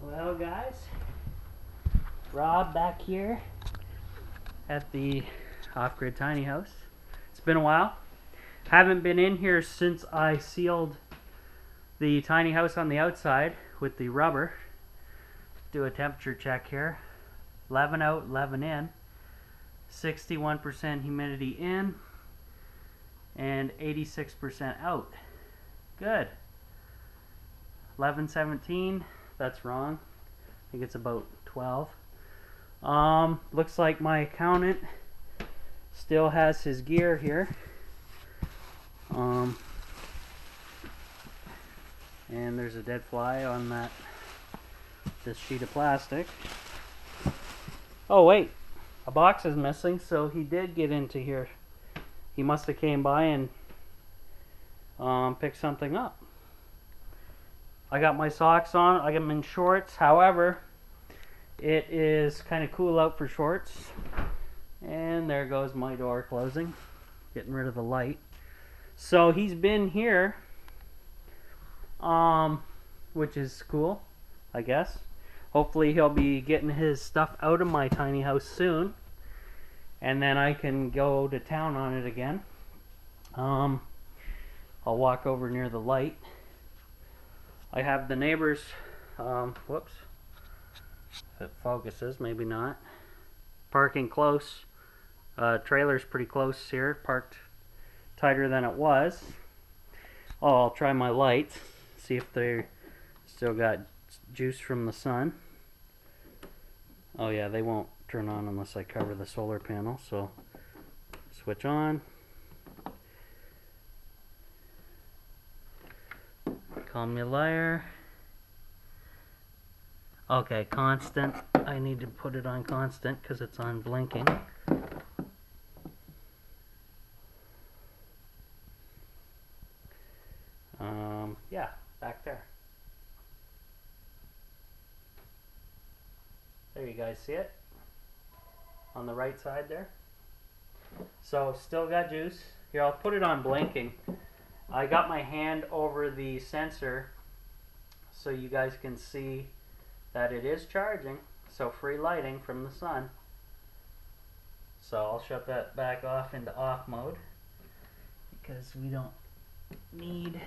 Well, guys, Rob back here at the off-grid tiny house. It's been a while. Haven't been in here since I sealed the tiny house on the outside with the rubber. Do a temperature check here. 11 out, 11 in. 61% humidity in and 86% out. Good. 11:17. That's wrong. I think it's about 12. Looks like my accountant still has his gear here. And there's a dead fly on this sheet of plastic. Oh wait, a box is missing, so he did get into here. He must have came by and picked something up. I got my socks on. I got them in shorts. However, it is kind of cool out for shorts. And there goes my door closing. Getting rid of the light. So he's been here, which is cool, I guess. Hopefully he'll be getting his stuff out of my tiny house soon. And then I can go to town on it again. I'll walk over near the light. I have the neighbors, whoops, if it focuses, maybe not, parking close. Trailer's pretty close here, parked tighter than it was. Oh, I'll try my lights, see if they still got juice from the sun. Oh yeah, they won't turn on unless I cover the solar panel, so switch on. Call me a liar. Okay, constant. I need to put it on constant because it's on blinking. Yeah, back there. There, you guys see it? On the right side there. So, still got juice. Here, I'll put it on blinking. I got my hand over the sensor so you guys can see that it is charging. So free lighting from the sun. So I'll shut that back off into off mode because we don't need.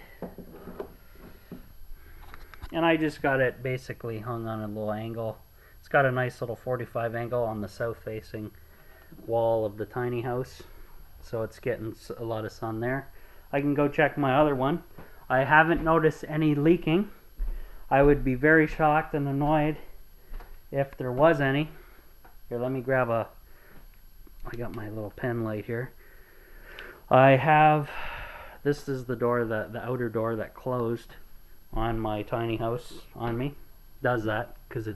And I just got it basically hung on a little angle. It's got a nice little 45 angle on the south facing wall of the tiny house. So it's getting a lot of sun there. I can go check my other one. I haven't noticed any leaking. I would be very shocked and annoyed if there was any. Here, let me grab I got my little pen light here. This is the door, the outer door that closed on my tiny house on me. Does that because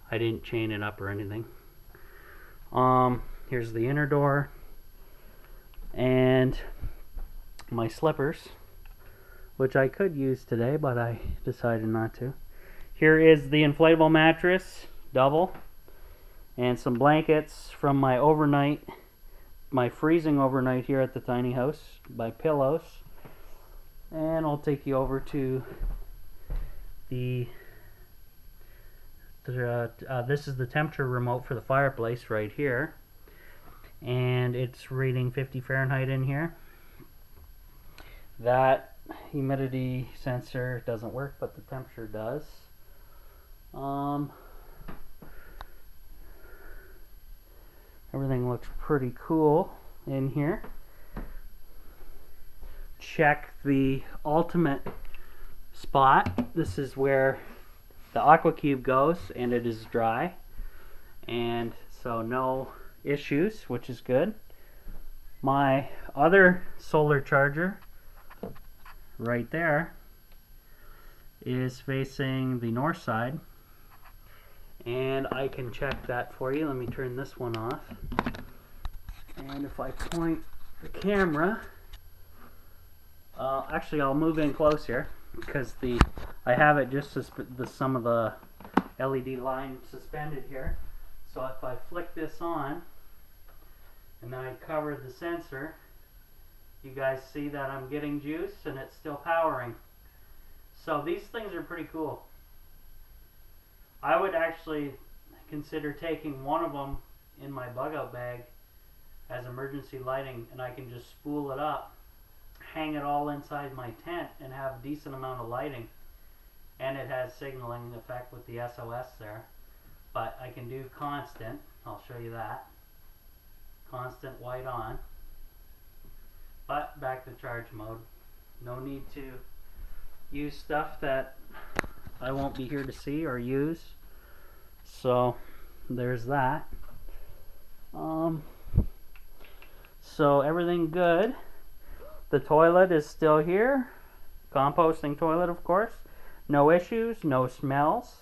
I didn't chain it up or anything. Here's the inner door. And my slippers, which I could use today, but I decided not to. Here is the inflatable mattress, double, and some blankets from my freezing overnight here at the tiny house, my pillows. And I'll take you over to this is the temperature remote for the fireplace right here. And it's reading 50 Fahrenheit in here. That humidity sensor doesn't work, but the temperature does. Everything looks pretty cool in here. Check the ultimate spot. This is where the aqua cube goes, and it is dry. And so no issues, which is good. My other solar charger right there is facing the north side, and I can check that for you. Let me turn this one off, and if I point the camera, actually I'll move in close here because I have it just some of the LED line suspended here. So if I flick this on and then I cover the sensor, you guys see that I'm getting juice and it's still powering. So these things are pretty cool. I would actually consider taking one of them in my bug out bag as emergency lighting, and I can just spool it up, hang it all inside my tent, and have a decent amount of lighting. And it has signaling effect with the SOS there. But I can do constant. I'll show you that. Constant white on. But back to charge mode. No need to use stuff that I won't be here to see or use. So there's that. So everything good. The toilet is still here. Composting toilet, of course. No issues, no smells.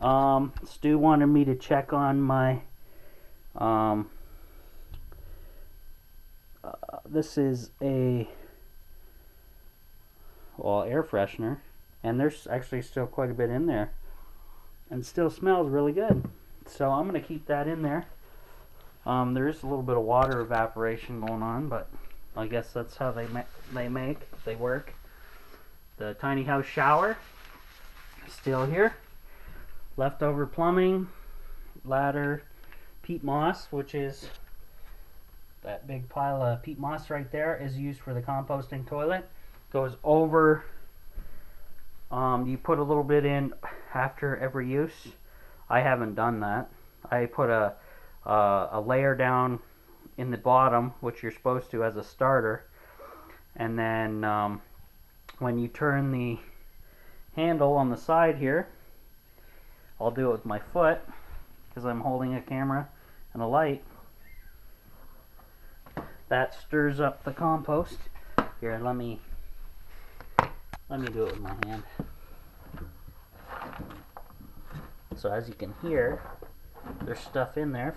Stu wanted me to check on my this is a air freshener, and there's actually still quite a bit in there, and still smells really good. So I'm gonna keep that in there. There is a little bit of water evaporation going on, but I guess that's how they work. The tiny house shower still here. Leftover plumbing, ladder, peat moss, which is that big pile of peat moss right there, is used for the composting toilet. Goes over. You put a little bit in after every use. I haven't done that. I put a layer down in the bottom, which you're supposed to as a starter, and then when you turn the handle on the side here, I'll do it with my foot because I'm holding a camera and a light. That stirs up the compost. Here, let me do it with my hand. So as you can hear, there's stuff in there.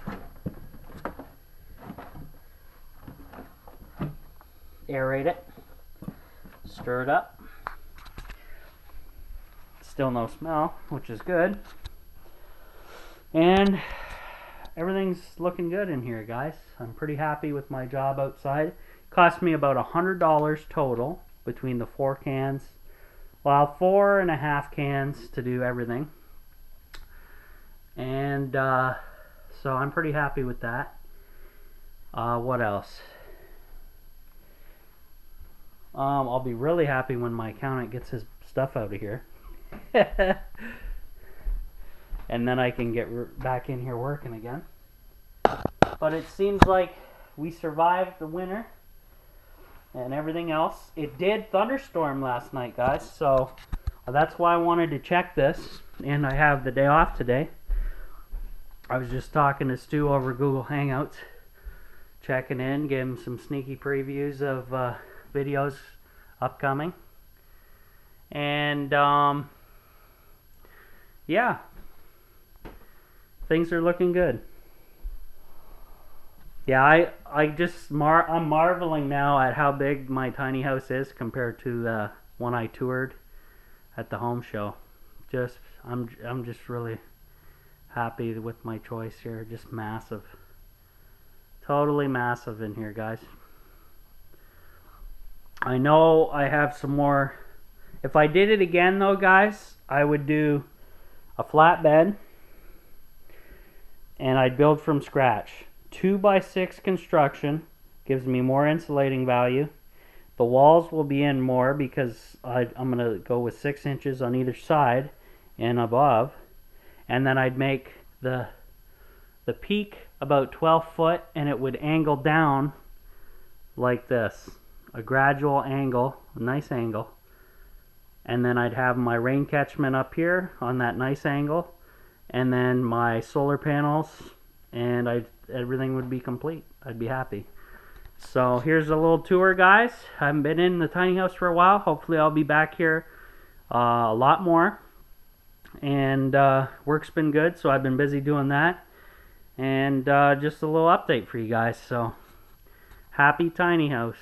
Aerate it, stir it up. Still no smell, which is good. And everything's looking good in here, guys. I'm pretty happy with my job outside. Cost me about $100 total between the 4 cans. Well, 4.5 cans to do everything. And so I'm pretty happy with that. What else? I'll be really happy when my accountant gets his stuff out of here. And then I can get back in here working again. But it seems like we survived the winter and everything else. It did thunderstorm last night, guys, so that's why I wanted to check this, and I have the day off today. I was just talking to Stu over Google Hangouts, checking in, giving him some sneaky previews of videos upcoming. And yeah, things are looking good. Yeah, I'm marveling now at how big my tiny house is compared to the one I toured at the home show. I'm just really happy with my choice here. Just massive. Totally massive in here, guys. I know I have some more. If I did it again though, guys, I would do a flat bed and I'd build from scratch. 2x6 construction gives me more insulating value. The walls will be in more because I'm going to go with 6 inches on either side and above. And then I'd make the peak about 12 foot, and it would angle down like this. A gradual angle, a nice angle. And then I'd have my rain catchment up here on that nice angle. And then my solar panels, and everything would be complete. I'd be happy. So here's a little tour, guys. I haven't been in the tiny house for a while. Hopefully I'll be back here a lot more. And work's been good, so I've been busy doing that. And just a little update for you guys. So happy tiny house.